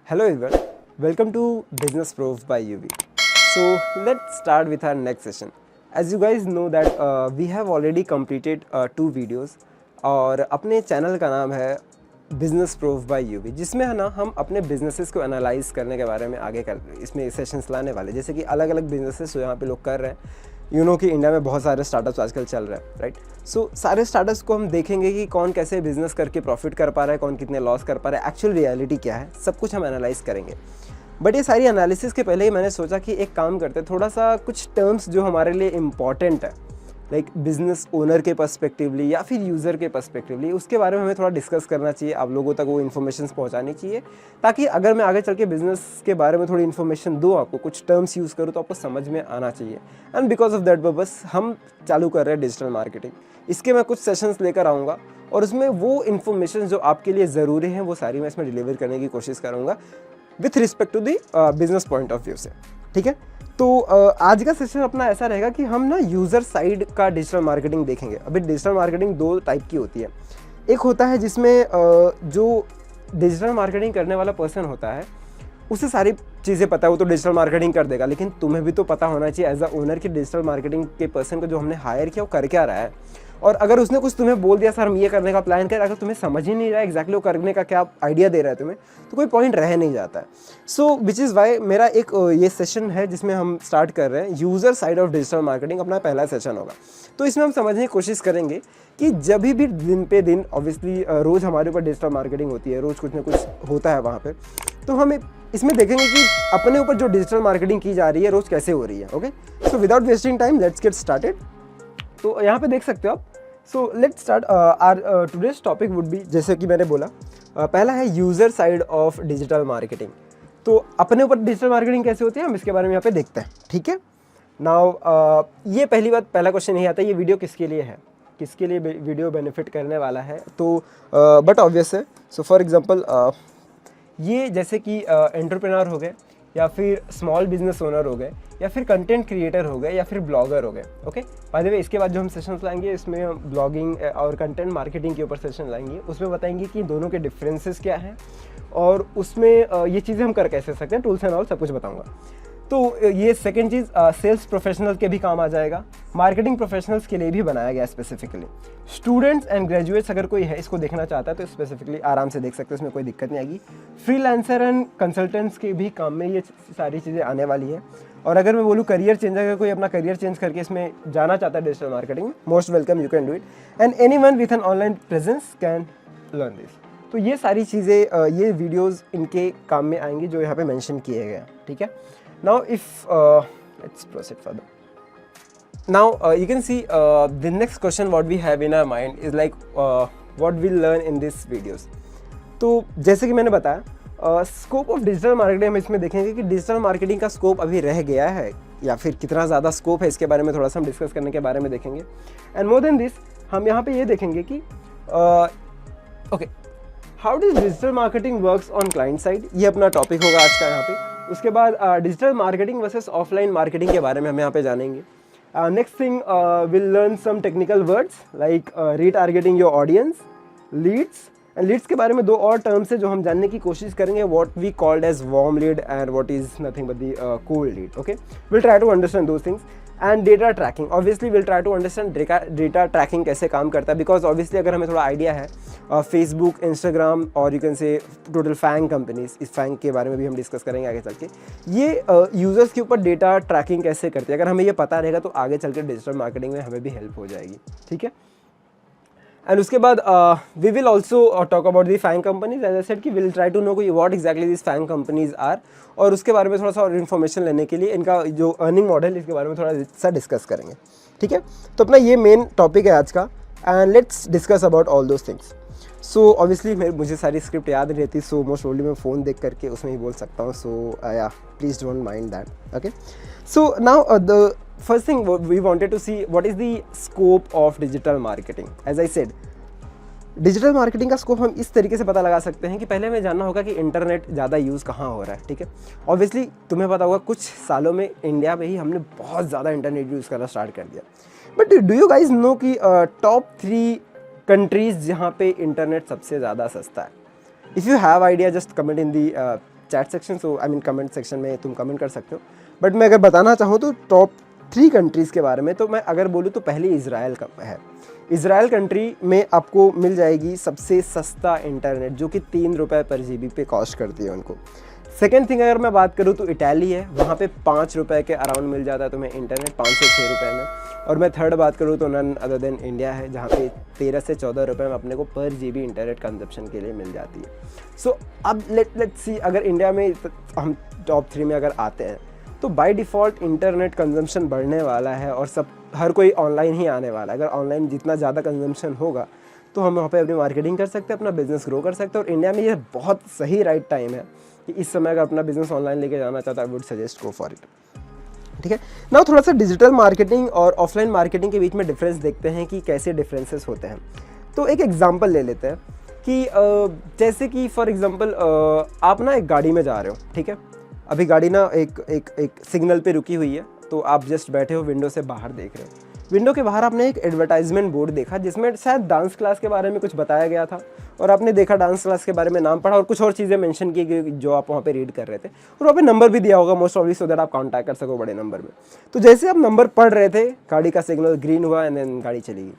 Hello everyone, welcome to Business Proof by UV. So let's start with our next session. As you guys know that we have already completed 2 videos और अपने channel का नाम है business proof bye UV, जिसमें है ना हम अपने बिजनेसेस को एनालाइज करने के बारे में आगे कर इसमें सेशंस लाने वाले, जैसे कि अलग अलग बिजनेसेस जो यहाँ पे लोग कर रहे हैं। कि इंडिया में बहुत सारे स्टार्टअप्स आजकल चल रहे हैं, राइट। सो सारे स्टार्टअप्स को हम देखेंगे कि कौन कैसे बिजनेस करके प्रॉफिट कर पा रहा है, कौन कितने लॉस कर पा रहा है, एक्चुअल रियलिटी क्या है, सब कुछ हम एनालाइज करेंगे। बट ये सारी एनालिसिस के पहले ही मैंने सोचा कि एक काम करते हैं, थोड़ा सा कुछ टर्म्स जो हमारे लिए इम्पॉर्टेंट है, लाइक बिजनेस ओनर के पर्सपेक्टिवली या फिर यूज़र के पर्सपेक्टिवली, उसके बारे में हमें थोड़ा डिस्कस करना चाहिए, आप लोगों तक वो इन्फॉर्मेशन पहुंचानी चाहिए, ताकि अगर मैं आगे चल के बिजनेस के बारे में थोड़ी इन्फॉर्मेशन दूँ आपको, कुछ टर्म्स यूज़ करूँ तो आपको समझ में आना चाहिए। And because of that purpose हम चालू कर रहे हैं डिजिटल मार्केटिंग। इसके मैं कुछ सेशंस लेकर आऊँगा और उसमें वो इन्फॉर्मेशन जो आपके लिए ज़रूरी है वो सारी मैं इसमें डिलीवर करने की कोशिश करूँगा with respect to the business point of view से, ठीक है। तो आज का सेशन अपना ऐसा रहेगा कि हम ना यूज़र साइड का डिजिटल मार्केटिंग देखेंगे। अभी डिजिटल मार्केटिंग 2 टाइप की होती है। एक होता है जिसमें जो डिजिटल मार्केटिंग करने वाला पर्सन होता है उसे सारी चीज़ें पता है, वो तो डिजिटल मार्केटिंग कर देगा, लेकिन तुम्हें भी तो पता होना चाहिए एज अ ओनर कि डिजिटल मार्केटिंग के पर्सन को जो हमने हायर किया वो कर क्या रहा है। और अगर उसने कुछ तुम्हें बोल दिया, सर हम ये करने का प्लान कर, अगर तुम्हें समझ ही नहीं रहा है एग्जैक्टली वो करने का क्या आइडिया दे रहा है तुम्हें, तो कोई पॉइंट रह नहीं जाता है। सो विच इज़ वाई मेरा एक ये सेशन है जिसमें हम स्टार्ट कर रहे हैं user side of digital marketing, अपना पहला सेशन होगा। तो इसमें हम समझने की कोशिश करेंगे कि जब भी दिन पे दिन ऑब्वियसली रोज़ हमारे ऊपर डिजिटल मार्केटिंग होती है, रोज़ कुछ ना कुछ होता है वहाँ पर, तो हम इसमें देखेंगे कि अपने ऊपर जो डिजिटल मार्केटिंग की जा रही है रोज़ कैसे हो रही है। Okay, so without wasting time let's get started. तो यहाँ पे देख सकते हो आप। So let's start. Our today's topic would be, जैसे कि मैंने बोला, पहला है user side of digital marketing. तो अपने ऊपर डिजिटल मार्केटिंग कैसे होती है हम इसके बारे में यहाँ पे देखते हैं, ठीक है। नाउ ये पहली बात, पहला क्वेश्चन यही आता है, ये वीडियो किसके लिए है, किसके लिए वीडियो बेनिफिट करने वाला है। तो बट ऑब्वियस है। सो फॉर एग्जांपल ये जैसे कि एंटरप्रेन्योर हो गए, या फिर स्मॉल बिजनेस ओनर हो गए, या फिर कंटेंट क्रिएटर हो गए, या फिर ब्लॉगर हो गए। ओके, बाय द वे इसके बाद जो हम सेशंस लाएंगे इसमें हम ब्लॉगिंग और कंटेंट मार्केटिंग के ऊपर सेशन लाएंगे, उसमें बताएंगे कि दोनों के डिफरेंसेस क्या हैं और उसमें ये चीज़ें हम कर कैसे सकते हैं, टूल्स एंड ऑल सब कुछ बताऊँगा। तो ये सेकंड चीज़ सेल्स प्रोफेशनल के भी काम आ जाएगा, मार्केटिंग प्रोफेशनल्स के लिए भी बनाया गया स्पेसिफिकली। स्टूडेंट्स एंड ग्रेजुएट्स अगर कोई है इसको देखना चाहता है तो स्पेसिफिकली आराम से देख सकते हैं, इसमें कोई दिक्कत नहीं आएगी। फ्रीलांसर एंड कंसल्टेंट्स के भी काम में ये सारी चीज़ें आने वाली है। और अगर मैं बोलूँ करियर चेंज, अगर कोई अपना करियर चेंज करके इसमें जाना चाहता है डिजिटल मार्केटिंग में, most welcome, you can do it and anyone with an online presence can learn this. तो ये सारी चीज़ें, ये वीडियोज़ इनके काम में आएंगी जो यहाँ पे मेंशन किए गए हैं, ठीक है। Now if let's proceed further. Now you can see the next question what we have in our mind is like what we'll learn in these videos. तो जैसे कि मैंने बताया स्कोप ऑफ डिजिटल मार्केटिंग हम इसमें देखेंगे कि डिजिटल मार्केटिंग का स्कोप अभी रह गया है या फिर कितना ज़्यादा स्कोप है, इसके बारे में थोड़ा सा हम डिस्कस करने के बारे में देखेंगे। एंड मोर देन दिस हम यहाँ पे ये देखेंगे कि okay, how does digital marketing works on client side, ये अपना टॉपिक होगा आज का यहाँ पे। उसके बाद digital marketing versus offline marketing के बारे में हम यहाँ पे जानेंगे। Next thing will learn some technical words like retargeting your audience, leads. And leads के बारे में 2 और टर्म्स है जो हम जानने की कोशिश करेंगे, what we called as warm lead and what is nothing but the cold lead. Okay, will try to understand those things. And data tracking, obviously will try to understand data tracking कैसे काम करता है, because obviously अगर हमें थोड़ा idea है Facebook, Instagram और you can say total FAANG companies, इस फैंग के बारे में भी हम डिस्कस करेंगे आगे चल के, ये यूज़र्स के ऊपर डेटा ट्रैकिंग कैसे करते हैं। अगर हमें ये पता रहेगा तो आगे चल के डिजिटल मार्केटिंग में हमें भी हेल्प हो जाएगी, ठीक है। एंड उसके बाद we will also talk about the FAANG companies, as I said कि विल ट्राई टू नो कि what exactly this FAANG companies are, और उसके बारे में थोड़ा सा और इन्फॉर्मेशन लेने के लिए इनका जो अर्निंग मॉडल इसके बारे में थोड़ा सा डिस्कस करेंगे, ठीक है। तो अपना ये मेन टॉपिक है आज का and let's discuss about all those things. So obviously मुझे सारी स्क्रिप्ट याद नहीं रहती, सो मोस्ट प्रोबेबली मैं फ़ोन देख करके उसमें ही बोल सकता हूँ। सो या please don't mind that. Okay, so now the first thing we wanted to see what is the scope of digital marketing. As I said, digital marketing का स्कोप हम इस तरीके से पता लगा सकते हैं कि पहले हमें जानना होगा कि इंटरनेट ज़्यादा यूज़ कहाँ हो रहा है, ठीक है। ऑब्वियसली तुम्हें पता होगा कुछ सालों में इंडिया में ही हमने बहुत ज़्यादा इंटरनेट यूज़ करना स्टार्ट कर दिया। But do you guys know कि टॉप 3 कंट्रीज़ जहाँ पे इंटरनेट सबसे ज़्यादा सस्ता है? If you have idea just comment in the chat section, so I mean comment section में तुम कमेंट कर सकते हो। बट मैं अगर बताना चाहूँ तो टॉप 3 कंट्रीज़ के बारे में, तो मैं अगर बोलूँ तो पहली इज़राइल का है। इज़राइल कंट्री में आपको मिल जाएगी सबसे सस्ता इंटरनेट, जो कि 3 रुपये पर GB पे कॉस्ट करती है उनको। सेकेंड थिंग अगर मैं बात करूँ तो इटाली है, वहाँ पे 5 रुपये के अराउंड मिल जाता है तुम्हें इंटरनेट, 5 से 6 रुपये में। और मैं थर्ड बात करूँ तो नन अदर देन इंडिया है, जहाँ पे 13 से 14 रुपये में अपने को पर GB इंटरनेट कंजप्शन के लिए मिल जाती है। सो अब लेट्स सी, अगर इंडिया में हम टॉप 3 में अगर आते हैं तो बाय डिफ़ॉल्ट इंटरनेट कंजम्पशन बढ़ने वाला है और हर कोई ऑनलाइन ही आने वाला है। अगर ऑनलाइन जितना ज़्यादा कंजम्पशन होगा तो हम वहाँ पे अपनी मार्केटिंग कर सकते हैं, अपना बिजनेस ग्रो कर सकते हैं। और इंडिया में ये बहुत सही राइट टाइम है कि इस समय अगर अपना बिजनेस ऑनलाइन लेके जाना चाहता है, I would suggest go for it. ठीक है, नाउ थोड़ा सा डिजिटल मार्केटिंग और ऑफलाइन मार्केटिंग के बीच में डिफरेंस देखते हैं कि कैसे डिफरेंसेस होते हैं। तो एक एग्जांपल ले लेते हैं कि जैसे कि फॉर एग्जांपल आप ना एक गाड़ी में जा रहे हो, ठीक है, अभी गाड़ी ना एक सिग्नल पे रुकी हुई है, तो आप जस्ट बैठे हो, विंडो से बाहर देख रहे हो। विंडो के बाहर आपने एक एडवर्टाइजमेंट बोर्ड देखा जिसमें शायद डांस क्लास के बारे में कुछ बताया गया था, और आपने देखा डांस क्लास के बारे में, नाम पढ़ा और कुछ और चीज़ें मेंशन की गई जो आप वहाँ पे रीड कर रहे थे, और वहाँ पे नंबर भी दिया होगा मोस्ट प्रॉब्ली, सो दैट आप कांटेक्ट कर सको बड़े नंबर में। तो जैसे आप नंबर पढ़ रहे थे, गाड़ी का सिग्नल ग्रीन हुआ एंड देन गाड़ी चली गई,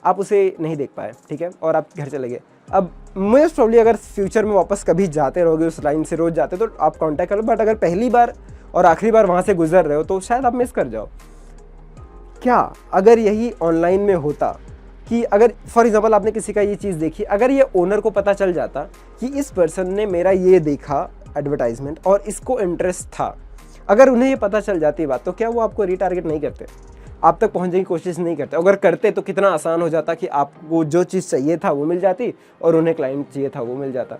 आप उसे नहीं देख पाए, ठीक है, और आप घर चले गए। अब मोस्ट प्रॉब्ली अगर फ्यूचर में वापस कभी जाते रहोगे उस लाइन से, रोज जाते, तो आप कांटेक्ट करो, बट अगर पहली बार और आखिरी बार वहाँ से गुजर रहे हो तो शायद आप मिस कर जाओ। क्या अगर यही ऑनलाइन में होता कि अगर फॉर एग्जांपल आपने किसी का ये चीज़ देखी, अगर ये ओनर को पता चल जाता कि इस पर्सन ने मेरा ये देखा एडवर्टाइजमेंट और इसको इंटरेस्ट था, अगर उन्हें ये पता चल जाती बात, तो क्या वो आपको रीटारगेट नहीं करते, आप तक पहुंचने की कोशिश नहीं करते? अगर करते तो कितना आसान हो जाता कि आपको जो चीज़ चाहिए था वो मिल जाती और उन्हें क्लाइंट चाहिए था वो मिल जाता।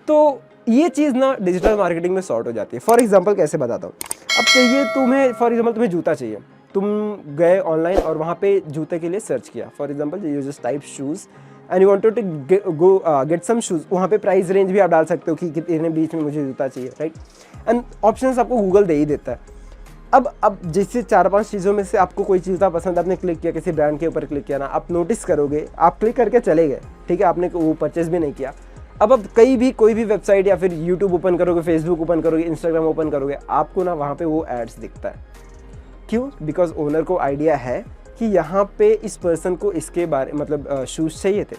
तो ये चीज़ ना डिजिटल मार्केटिंग में सॉर्ट हो जाती है। फॉर एग्जांपल कैसे बताता हूँ, अब चाहिए तुम्हें, फॉर एग्जांपल तुम्हें जूता चाहिए, तुम गए ऑनलाइन और वहाँ पे जूते के लिए सर्च किया, for example you just type shoes and you wanted to go get some shoes. वहाँ पे प्राइस रेंज भी आप डाल सकते हो कि कितने बीच में मुझे जूता चाहिए, राइट, एंड ऑप्शंस आपको गूगल दे ही देता है। अब जैसे 4-5 चीज़ों में से आपको कोई चीज़ पसंद, आपने क्लिक किया, किसी ब्रांड के ऊपर क्लिक किया ना, आप नोटिस करोगे, आप क्लिक करके चले गए, ठीक है, आपने वो परचेज भी नहीं किया। अब कोई भी वेबसाइट या फिर यूट्यूब ओपन करोगे, फेसबुक ओपन करोगे, इंस्टाग्राम ओपन करोगे, आपको ना वहाँ पे वो एड्स दिखता है। क्यों? बिकॉज ओनर को आइडिया है कि यहाँ पे इस पर्सन को इसके बारे मतलब शूज़ चाहिए थे।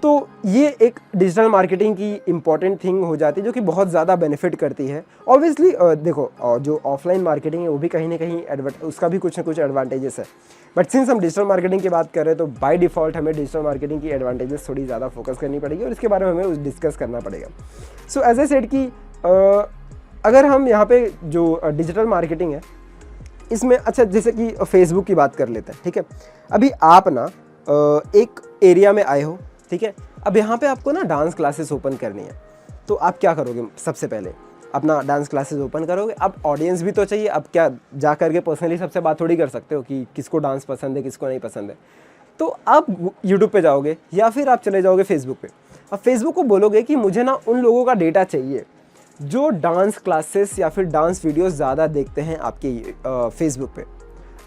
तो ये एक डिजिटल मार्केटिंग की इंपॉर्टेंट थिंग हो जाती है जो कि बहुत ज़्यादा बेनिफिट करती है। ऑब्वियसली देखो, जो ऑफलाइन मार्केटिंग है वो भी कहीं ना कहीं उसका भी कुछ ना कुछ एडवांटेजेस है, बट सिंस हम डिजिटल मार्केटिंग की बात कर रहे हैं तो बाय डिफ़ॉल्ट हमें डिजिटल मार्केटिंग की एडवांटेजेस थोड़ी ज़्यादा फोकस करनी पड़ेगी और इसके बारे में हमें डिस्कस करना पड़ेगा। सो एज ए सेड कि अगर हम यहाँ पे जो डिजिटल मार्केटिंग है इसमें, अच्छा जैसे कि फेसबुक की बात कर लेते हैं, ठीक है, अभी आप ना एक एरिया में आए हो, ठीक है, अब यहाँ पे आपको ना डांस क्लासेस ओपन करनी है, तो आप क्या करोगे? सबसे पहले अपना डांस क्लासेस ओपन करोगे। अब ऑडियंस भी तो चाहिए, अब क्या जा करके पर्सनली सबसे बात थोड़ी कर सकते हो कि किसको डांस पसंद है, किसको नहीं पसंद है। तो आप यूट्यूब पे जाओगे या फिर आप चले जाओगे फेसबुक पे। अब फेसबुक को बोलोगे कि मुझे ना उन लोगों का डेटा चाहिए जो डांस क्लासेस या फिर डांस वीडियोस ज़्यादा देखते हैं आपके फेसबुक पे।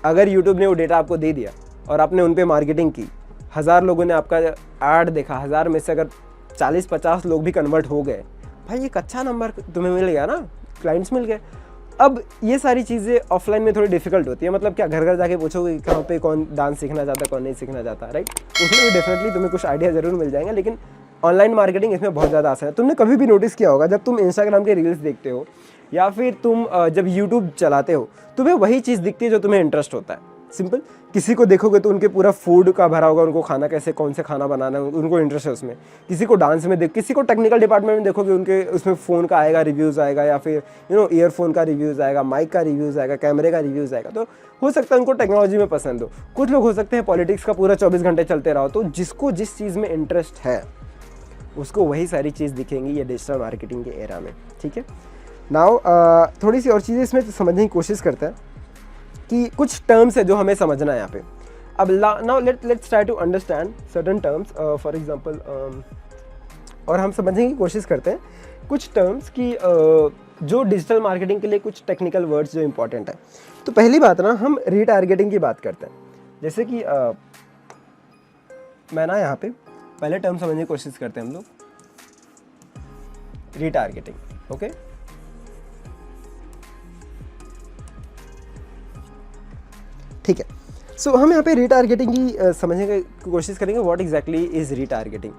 अगर यूट्यूब ने वो डेटा आपको दे दिया और आपने उन पे मार्केटिंग की, 1000 लोगों ने आपका ऐड देखा, 1000 में से अगर 40-50 लोग भी कन्वर्ट हो गए, भाई एक अच्छा नंबर तुम्हें मिल गया ना, क्लाइंट्स मिल गए। अब ये सारी चीज़ें ऑफलाइन में थोड़ी डिफिकल्ट होती है, मतलब क्या घर घर जाके पूछोगे कहाँ पे कौन डांस सीखना चाहता है, कौन नहीं सीखना चाहता, राइट, उसमें भी डेफिनेटली तुम्हें कुछ आइडिया ज़रूर मिल जाएंगे, लेकिन ऑनलाइन मार्केटिंग इसमें बहुत ज़्यादा आसान है। तुमने कभी भी नोटिस किया होगा, जब तुम इंस्टाग्राम के रील्स देखते हो या फिर तुम जब यूट्यूब चलाते हो, तुम्हें वही चीज़ दिखती है जो तुम्हें इंटरेस्ट होता है। सिंपल, किसी को देखोगे तो उनके पूरा फूड का भरा होगा, उनको खाना कैसे, कौन से खाना बनाना है, उनको इंटरेस्ट है उसमें। किसी को डांस में किसी को टेक्निकल डिपार्टमेंट में देखोगे, उनके उसमें फ़ोन का आएगा रिव्यूज़ आएगा, या फिर ईयरफोन का रिव्यूज़ आएगा, माइक का रिव्यूज़ आएगा, कैमरे का रिव्यूज़ आएगा। तो हो सकता है उनको टेक्नोलॉजी में पसंद हो। कुछ लोग हो सकते हैं पॉलिटिक्स का पूरा 24 घंटे चलते रहो। तो जिसको जिस चीज़ में इंटरेस्ट है उसको वही सारी चीज़ दिखेंगी ये डिजिटल मार्केटिंग के एरा में, ठीक है। नाउ थोड़ी सी और चीज़ें इसमें समझने की कोशिश करते हैं कि कुछ टर्म्स है जो हमें समझना है यहाँ पे। अब now let's try to understand certain terms, for example, और हम समझने की कोशिश करते हैं कुछ टर्म्स की जो डिजिटल मार्केटिंग के लिए कुछ टेक्निकल वर्ड्स जो इंपॉर्टेंट है। तो पहली बात ना, हम रीटारगेटिंग की बात करते हैं। जैसे कि मैं ना यहाँ पे पहले टर्म समझने की कोशिश करते हैं हम लोग, रीटारगेटिंग, ओके। ठीक है। सो हम यहाँ पे रीटारगेटिंग की समझने की कोशिश करेंगे, what exactly is retargeting.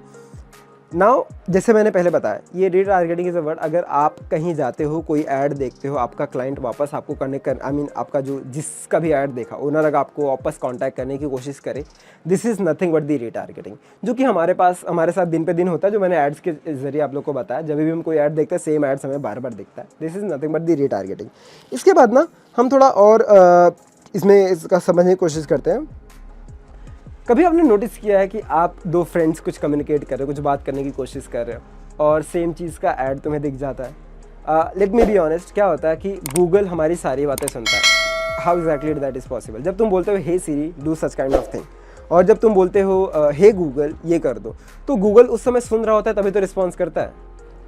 Now जैसे मैंने पहले बताया, ये रीटारगेटिंग इज अ वर्ड। अगर आप कहीं जाते हो, कोई ऐड देखते हो, आपका क्लाइंट वापस आपको कनेक्ट कर आपका जो जिसका भी ऐड देखा ओनर अगर आपको वापस कांटेक्ट करने की कोशिश करे, this is nothing but the retargeting, जो कि हमारे साथ दिन पे दिन होता है, जो मैंने एड्स के जरिए आप लोग को बताया। जब भी हम कोई ऐड देखते हैं, सेम एड्स हमें बार बार दिखता है, this is nothing but the retargeting. इसके बाद ना हम थोड़ा और इसमें इसका समझने की कोशिश करते हैं। कभी आपने नोटिस किया है कि आप दो फ्रेंड्स कुछ कम्युनिकेट कर रहे हो, कुछ बात करने की कोशिश कर रहे हो और सेम चीज़ का ऐड तुम्हें दिख जाता है? लेट मी बी ऑनेस्ट, क्या होता है कि गूगल हमारी सारी बातें सुनता है। How exactly that is possible? जब तुम बोलते हो hey Siri do such kind of thing, और जब तुम बोलते हो हे गूगल ये कर दो, तो गूगल उस समय सुन रहा होता है, तभी तो रिस्पॉन्स करता है।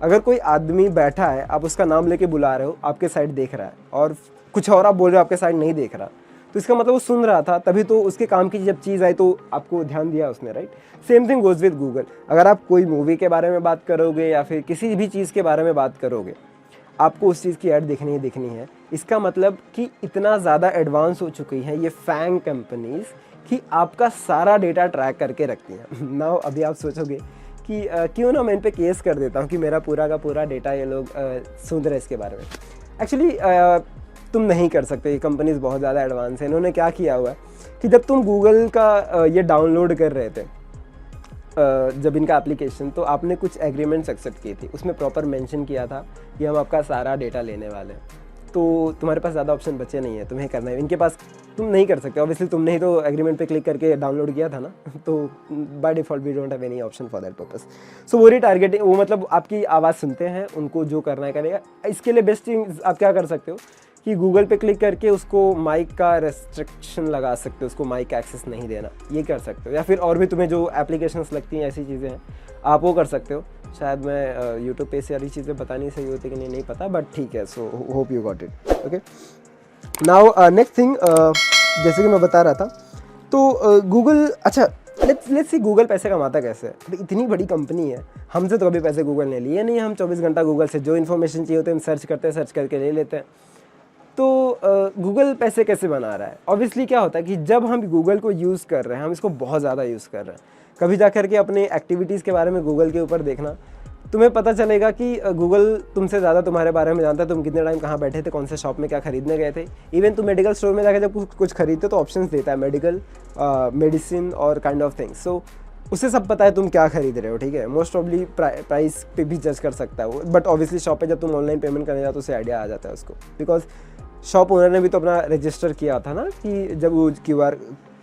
अगर कोई आदमी बैठा है, आप उसका नाम लेके बुला रहे हो, आपके साइड देख रहा है, और कुछ और आप बोल रहे हो, आपके साइड नहीं देख रहा, तो इसका मतलब वो सुन रहा था, तभी तो उसके काम की जब चीज़ आई तो आपको ध्यान दिया उसने, right? Same thing goes with Google. अगर आप कोई मूवी के बारे में बात करोगे या फिर किसी भी चीज़ के बारे में बात करोगे, आपको उस चीज़ की ऐड देखनी ही देखनी है। इसका मतलब कि इतना ज़्यादा एडवांस हो चुकी हैं ये फैंग कंपनीज़ कि आपका सारा डेटा ट्रैक करके रखती हैं। नाउ अभी आप सोचोगे कि क्यों ना मैं इन पर केस कर देता हूँ कि मेरा पूरा का पूरा डेटा ये लोग सुन रहे हैं इसके बारे में। एक्चुअली तुम नहीं कर सकते, ये कंपनीज़ बहुत ज़्यादा एडवांस है। इन्होंने क्या किया हुआ है कि जब तुम गूगल का ये डाउनलोड कर रहे थे, जब इनका एप्लीकेशन, तो आपने कुछ एग्रीमेंट्स एक्सेप्ट की थी, उसमें प्रॉपर मेंशन किया था कि हम आपका सारा डेटा लेने वाले हैं। तो तुम्हारे पास ज़्यादा ऑप्शन बचे नहीं है, तुम्हें करना है। इनके पास तुम नहीं कर सकते, ऑब्वियसली तुमने ही तो एग्रीमेंट पे क्लिक करके डाउनलोड किया था ना, तो by default we don't have any option for that purpose. So वो रीटारगेटिंग, वो मतलब आपकी आवाज़ सुनते हैं, उनको जो करना है करेगा। इसके लिए बेस्ट थिंग आप क्या कर सकते हो कि गूगल पे क्लिक करके उसको माइक का रेस्ट्रिक्शन लगा सकते हो, उसको माइक एक्सेस नहीं देना, ये कर सकते हो। या फिर और भी तुम्हें जो एप्लीकेशंस लगती हैं, ऐसी चीज़ें हैं, आप वो कर सकते हो। शायद मैं यूट्यूब पे सारी चीज़ें बतानी सही होती कि नहीं पता, बट ठीक है। So hope you got it. Okay, now next thing, जैसे कि मैं बता रहा था, तो गूगल, अच्छा लेट्स सी गूगल पैसे कमाता कैसे है। इतनी बड़ी कंपनी है, हमसे तो कभी पैसे गूगल ने लिए नहीं। हम 24 घंटा गूगल से जो इन्फॉर्मेशन चाहिए होती है हम सर्च करते हैं, सर्च करके ले लेते हैं। तो गूगल पैसे कैसे बना रहा है? ऑब्वियसली क्या होता है कि जब हम गूगल को यूज़ कर रहे हैं, हम इसको बहुत ज़्यादा यूज़ कर रहे हैं। कभी जा कर के अपने एक्टिविटीज़ के बारे में गूगल के ऊपर देखना, तुम्हें पता चलेगा कि गूगल तुमसे ज़्यादा तुम्हारे बारे में जानता है। तुम कितने टाइम कहाँ बैठे थे, कौन से शॉप में क्या खरीदने गए थे। इवन तुम मेडिकल स्टोर में जाकर जब कुछ खरीदते तो ऑप्शंस देता है, मेडिकल, मेडिसिन और काइंड ऑफ थिंग्स। सो उसे सब पता है तुम क्या खरीद रहे हो, ठीक है। मोस्ट ऑफली प्राइस पे भी जज कर सकता है वो, बट ऑब्वियसली शॉप पे जब तुम ऑनलाइन पेमेंट करने जाते हो उसे आइडिया आ जाता है उसको, बिकॉज शॉप ओनर ने भी तो अपना रजिस्टर किया था ना कि जब वो QR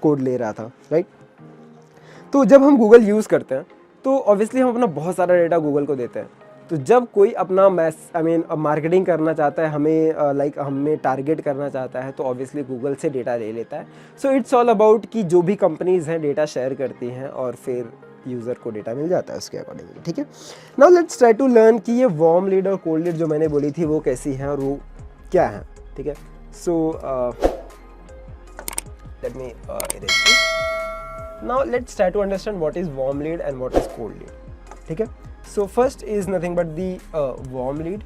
कोड ले रहा था, राइट। तो जब हम गूगल यूज़ करते हैं तो ऑब्वियसली हम अपना बहुत सारा डेटा गूगल को देते हैं। तो जब कोई अपना मार्केटिंग करना चाहता है, हमें हमें टारगेट करना चाहता है, तो ऑब्वियसली गूगल से डेटा ले लेता है। सो इट्स ऑल अबाउट कि जो भी कंपनीज़ हैं डेटा शेयर करती हैं और फिर यूज़र को डेटा मिल जाता है उसके अकॉर्डिंगली, ठीक है। Now let's try to learn कि ये वार्म लीड और कोल्ड लीड जो मैंने बोली थी वो कैसी हैं और वो क्या है, ठीक है। So let me erase this. Now let's try to understand what is warm lead and what is cold lead, ठीक है। So first is nothing but the warm lead.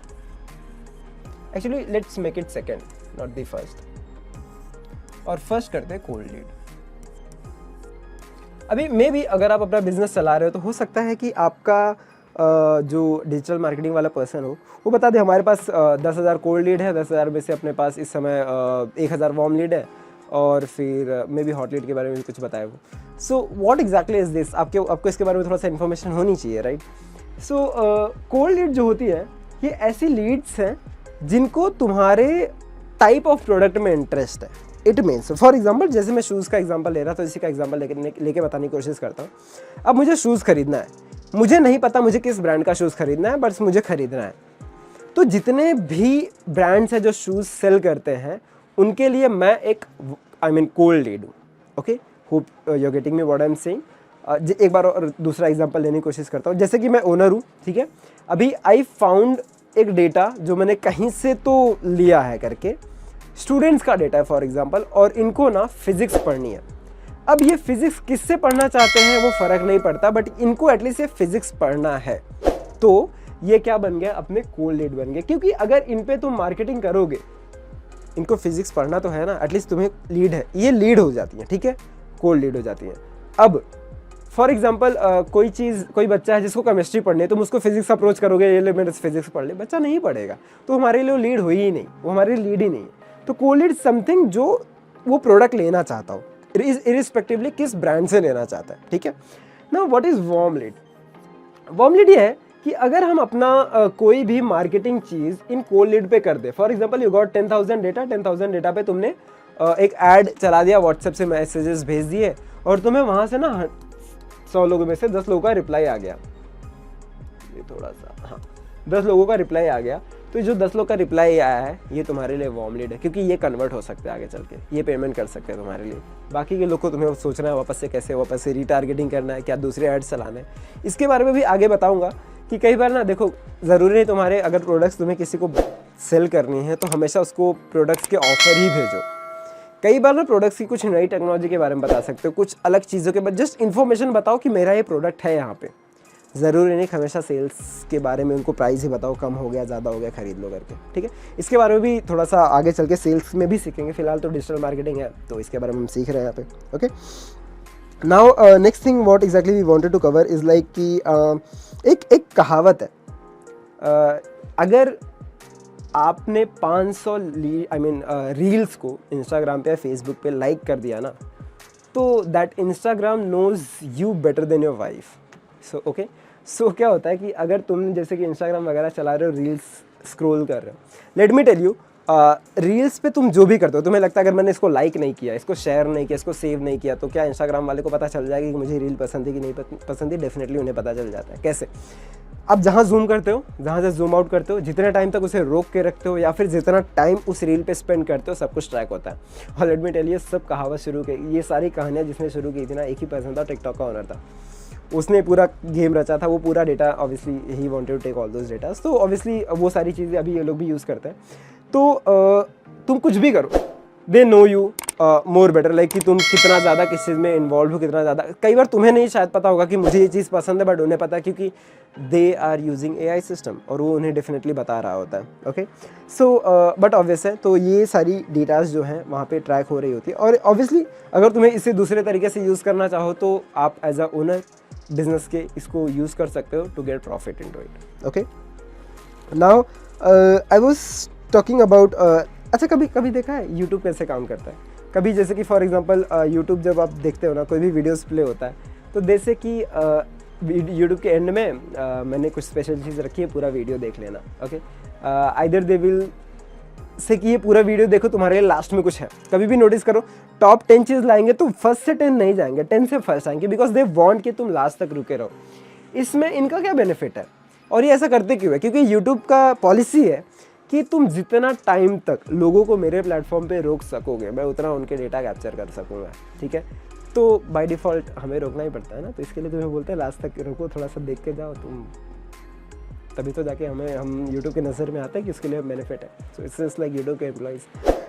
Actually let's make it second, not the first. और first करते हैं cold lead। अभी मे भी अगर आप अपना बिजनेस चला रहे हो तो हो सकता है कि आपका जो डिजिटल मार्केटिंग वाला पर्सन हो वो बता दे हमारे पास 10,000 कोल्ड लीड है, 10,000 में से अपने पास इस समय 1,000 वार्म लीड है, और फिर मे बी हॉट लीड के बारे में भी कुछ बताया वो। So what exactly is this, आपको इसके बारे में थोड़ा सा इन्फॉर्मेशन होनी चाहिए, राइट। सो कोल्ड लीड जो होती है ये ऐसी लीड्स हैं जिनको तुम्हारे टाइप ऑफ प्रोडक्ट में इंटरेस्ट है। इट मीन्स फॉर एग्जाम्पल, जैसे मैं शूज़ का एग्जाम्पल ले रहा था, इसी का एग्जाम्पल लेके बताने की कोशिश करता हूँ। अब मुझे शूज़ खरीदना है, मुझे नहीं पता मुझे किस ब्रांड का शूज़ खरीदना है, बस मुझे खरीदना है। तो जितने भी ब्रांड्स हैं जो शूज़ सेल करते हैं उनके लिए मैं एक कोल्ड लीड हूँ, okay. Hope you are getting me what I am saying. एक बार और दूसरा एग्जांपल लेने की कोशिश करता हूँ। जैसे कि मैं ओनर हूँ, ठीक है। अभी आई फाउंड एक डेटा जो मैंने कहीं से तो लिया है करके, स्टूडेंट्स का डेटा है फॉर एग्जांपल, और इनको ना फिजिक्स पढ़नी है। अब ये फिजिक्स किससे पढ़ना चाहते हैं वो फ़र्क नहीं पड़ता, बट इनको एटलीस्ट ये फिजिक्स पढ़ना है। तो ये क्या बन गया, अपने कोल्ड लीड बन गए। क्योंकि अगर इन पे तुम मार्केटिंग करोगे, इनको फिजिक्स पढ़ना तो है ना, एटलीस्ट तुम्हें लीड है, ये लीड हो जाती हैं, ठीक है, कोल्ड लीड हो जाती हैं। अब फॉर एग्जाम्पल कोई बच्चा है जिसको केमिस्ट्री पढ़नी है, तुम उसको फिजिक्स अप्रोच करोगे, ये ले मेरे फिजिक्स पढ़ ले, बच्चा नहीं पढ़ेगा, तो हमारे लिए लीड हुई ही नहीं, वो हमारे लिए लीड ही नहीं है। तो कोल्ड लीड समथिंग जो वो प्रोडक्ट लेना चाहता हो, इरिस्पेक्टिवली किस ब्रांड से लेना चाहता है, ठीक है ना। What is warm lead? Warm lead ये है कि अगर हम अपना कोई भी मार्केटिंग चीज़ इन कोल्ड लीड पे कर दे, for example you got 10,000 data, 10,000 data पे तुमने एक ऐड चला दिया, व्हाट्सएप से मैसेजेस भेज दिए, और तुम्हें वहाँ से ना 100 लोगों में से 10 लोगों का रिप्लाई आ गया, ये थोड़ा सा, हाँ 10 लोगों का रिप्लाई आ गया। तो जो 10 लोग का रिप्लाई आया है ये तुम्हारे लिए वार्म लीड है, क्योंकि ये कन्वर्ट हो सकता है आगे चल के, ये पेमेंट कर सकते हैं तुम्हारे लिए। बाकी के लोग को तुम्हें सोचना है वापस से कैसे वापस से रीटारगेटिंग करना है, क्या दूसरे एड्स चलाना है, इसके बारे में भी आगे बताऊंगा। कि कई बार ना देखो, ज़रूरी नहीं तुम्हारे अगर प्रोडक्ट्स तुम्हें किसी को सेल करनी है तो हमेशा उसको प्रोडक्ट्स के ऑफर ही भेजो। कई बार ना प्रोडक्ट्स की कुछ नई टेक्नोलॉजी के बारे में बता सकते हो, कुछ अलग चीज़ों के बाद जस्ट इन्फॉर्मेशन बताओ कि मेरा ये प्रोडक्ट है यहाँ पे। ज़रूरी नहीं हमेशा सेल्स के बारे में उनको प्राइस ही बताओ, कम हो गया ज़्यादा हो गया खरीद लो करके, ठीक है। इसके बारे में भी थोड़ा सा आगे चल के सेल्स में भी सीखेंगे, फिलहाल तो डिजिटल मार्केटिंग है तो इसके बारे में हम सीख रहे हैं यहाँ पे। Okay, now next thing what exactly we wanted to cover is like कि एक कहावत है, अगर आपने 500 रील्स को इंस्टाग्राम पे या फेसबुक पे लाइक कर दिया ना, तो that Instagram knows you better than your wife. So क्या होता है कि अगर तुम जैसे कि इंस्टाग्राम वगैरह चला रहे हो, रील्स स्क्रॉल कर रहे हो, let me tell you, reels पे तुम जो भी करते हो, तुम्हें लगता है अगर मैंने इसको लाइक नहीं किया, इसको शेयर नहीं किया, इसको सेव नहीं किया, तो क्या इंस्टाग्राम वाले को पता चल जाएगा कि मुझे रील पसंद है कि नहीं पसंद है? डेफिनेटली उन्हें पता चल जाता है। कैसे? आप जहाँ जूम करते हो, जहाँ से जूम आउट करते हो, जितने टाइम तक उसे रोक के रखते हो या फिर जितना टाइम उस रील पे स्पेंड करते हो, सब कुछ ट्रैक होता है। और लेट मी टेल यू, सब कहावत शुरू की, ये सारी कहानियाँ जिसने शुरू की थी ना, एक ही पर्सन था, टिकटॉक का ओनर था, उसने पूरा गेम रचा था, वो पूरा डेटा ऑब्वियसली ही wanted to take all those data, तो ऑब्वियसली वो सारी चीज़ें अभी ये लोग भी यूज़ करते हैं। तो तुम कुछ भी करो, they know you more better, like कि तुम कितना ज़्यादा किस चीज़ में इन्वॉल्व हो, कितना ज़्यादा। कई बार तुम्हें नहीं शायद पता होगा कि मुझे ये चीज़ पसंद है, बट उन्हें पता है क्योंकि they are using AI system और वो उन्हें डेफिनेटली बता रहा होता है। ओके, सो बट ऑब्वियस है, तो ये सारी डेटाज जो हैं वहाँ पे ट्रैक हो रही होती है। और ऑब्वियसली अगर तुम्हें इसे दूसरे तरीके से यूज़ करना चाहो तो आप एज अ ओनर बिजनेस के इसको यूज़ कर सकते हो to get profit into it. Okay, now I was talking about, अच्छा कभी देखा है यूट्यूब कैसे काम करता है? कभी जैसे कि फॉर एग्जांपल यूट्यूब जब आप देखते हो ना, कोई भी वीडियोस प्ले होता है, तो जैसे कि यूट्यूब के एंड में मैंने कुछ स्पेशल चीज़ रखी है, पूरा वीडियो देख लेना। Okay, either they will say कि ये पूरा वीडियो देखो, तुम्हारे लास्ट में कुछ है। कभी भी नोटिस करो, टॉप 10 चीज़ लाएंगे तो फर्स्ट से 10 नहीं जाएंगे, 10 से फर्स्ट आएंगे, बिकॉज दे वांट कि तुम लास्ट तक रुके रहो। इसमें इनका क्या बेनिफिट है और ये ऐसा करते क्यों है? क्योंकि यूट्यूब का पॉलिसी है कि तुम जितना टाइम तक लोगों को मेरे प्लेटफॉर्म पे रोक सकोगे, मैं उतना उनके डेटा कैप्चर कर सकूँगा, ठीक है। तो बाय डिफ़ॉल्ट हमें रोकना ही पड़ता है ना, तो इसके लिए तुम्हें बोलते हैं लास्ट तक रुको, थोड़ा सा देख के जाओ तुम, तभी तो जाके हम यूट्यूब के नज़र में आता है कि उसके लिए बेनिफिट है। So it's just like YouTube के employees,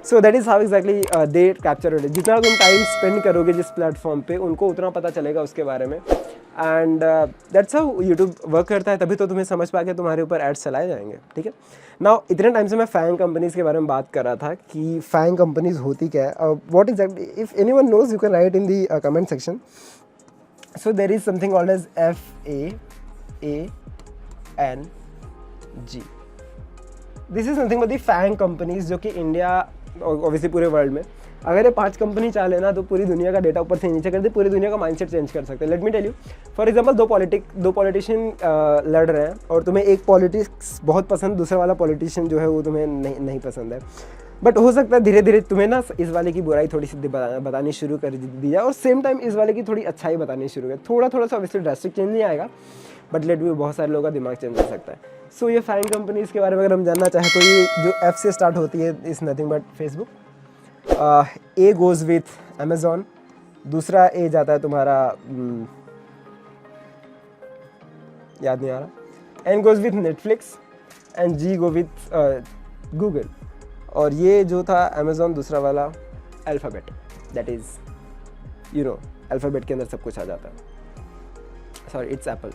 so that is how exactly they capture it. जितना तुम टाइम स्पेंड करोगे जिस प्लेटफॉर्म पे, उनको उतना पता चलेगा उसके बारे में, and that's how YouTube work करता है। तभी तो तुम्हें समझ पा के तुम्हारे ऊपर एड्स चलाए जाएंगे, ठीक है। नाउ इतने टाइम से मैं फैंग कंपनीज़ के बारे में बात कर रहा था कि फैंग कंपनीज़ होती क्या है, what exactly, if anyone knows you can write in the comment section. So there is something called as FAANG। This is nothing but the FAANG companies, जो कि इंडिया ऑब्वियसली पूरे वर्ल्ड में अगर ये 5 company चाह लेना तो पूरी दुनिया का डेटा ऊपर से नीचे कर दे, पूरी दुनिया का माइंडसेट चेंज कर सकते हैं। Let me tell you, for example दो पॉलिटिशियन लड़ रहे हैं और तुम्हें एक पॉलिटिक्स बहुत पसंद, दूसरा वाला पॉलिटिशियन जो है वो तुम्हें नहीं पसंद है, बट हो सकता है धीरे धीरे तुम्हें ना इस वाले की बुराई थोड़ी सी बतानी शुरू कर दी जाए और सेम टाइम इस वाले की थोड़ी अच्छाई बतानी शुरू कर। थोड़ा सा ऑब्वियसली ड्रास्टिक चेंज नहीं आएगा, बट लेट भी बहुत सारे लोगों का दिमाग चेंज हो सकता है। सो ये फैंग कंपनीज़ के बारे में अगर हम जानना चाहें तो ये जो F से स्टार्ट होती है is nothing but Facebook, A goes with Amazon, दूसरा A जाता है तुम्हारा याद नहीं आ रहा, N goes with Netflix and G go with Google, और ये जो था अमेजोन दूसरा वाला alphabet, that is you know alphabet के अंदर सब कुछ आ जाता है। सॉरी, इट्स एप्पल,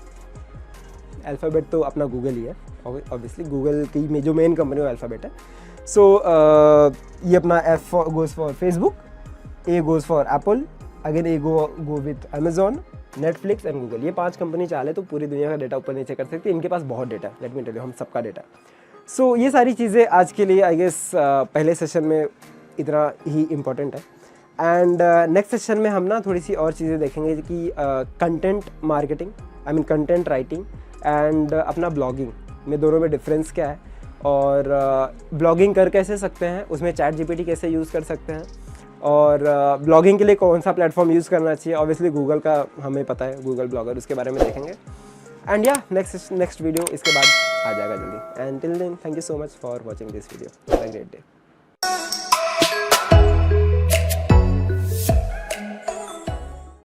अल्फ़ाबेट तो अपना गूगल ही है, ऑब्वियसली गूगल की जो मेन कंपनी है वो अल्फ़ाबेट है। सो ये अपना F goes for Facebook, A goes for Apple, again A go with Amazon, Netflix and Google. ये 5 कंपनी चाहे तो पूरी दुनिया का डेटा ऊपर नीचे कर सकती है। इनके पास बहुत डेटा है, लेट मी टेल यू, हम सबका डेटा। सो ये सारी चीज़ें आज के लिए आई गेस पहले सेशन में इतना ही इम्पोर्टेंट है। एंड नेक्स्ट सेशन में हम ना थोड़ी सी और चीज़ें देखेंगे कि content marketing, I mean content writing and अपना ब्लॉगिंग में दोनों में डिफरेंस क्या है, और ब्लॉगिंग कर कैसे सकते हैं, उसमें चैट जीपीटी कैसे यूज़ कर सकते हैं, और ब्लॉगिंग के लिए कौन सा प्लेटफॉर्म यूज़ करना चाहिए। ऑब्वियसली गूगल का हमें पता है, गूगल ब्लॉगर, उसके बारे में देखेंगे। एंड या नेक्स्ट वीडियो इसके बाद आ जाएगा जल्दी। And till then thank you so much for watching this video. Have a great day.